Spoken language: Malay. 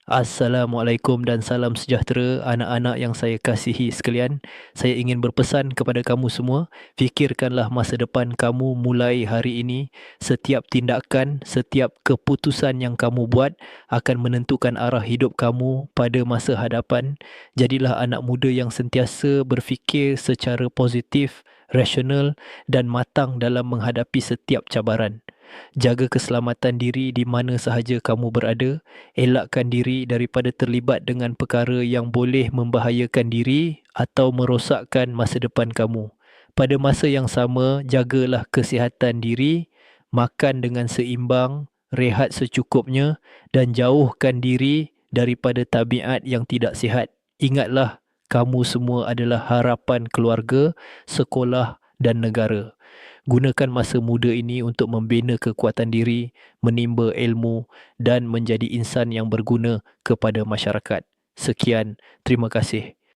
Assalamualaikum dan salam sejahtera anak-anak yang saya kasihi sekalian. Saya ingin berpesan kepada kamu semua, fikirkanlah masa depan kamu mulai hari ini. Setiap tindakan, setiap keputusan yang kamu buat akan menentukan arah hidup kamu pada masa hadapan. Jadilah anak muda yang sentiasa berfikir secara positif, rasional dan matang dalam menghadapi setiap cabaran. Jaga keselamatan diri di mana sahaja kamu berada. Elakkan diri daripada terlibat dengan perkara yang boleh membahayakan diri atau merosakkan masa depan kamu. Pada masa yang sama, jagalah kesihatan diri, makan dengan seimbang, rehat secukupnya dan jauhkan diri daripada tabiat yang tidak sihat. Ingatlah, kamu semua adalah harapan keluarga, sekolah dan negara. Gunakan masa muda ini untuk membina kekuatan diri, menimba ilmu dan menjadi insan yang berguna kepada masyarakat. Sekian, terima kasih.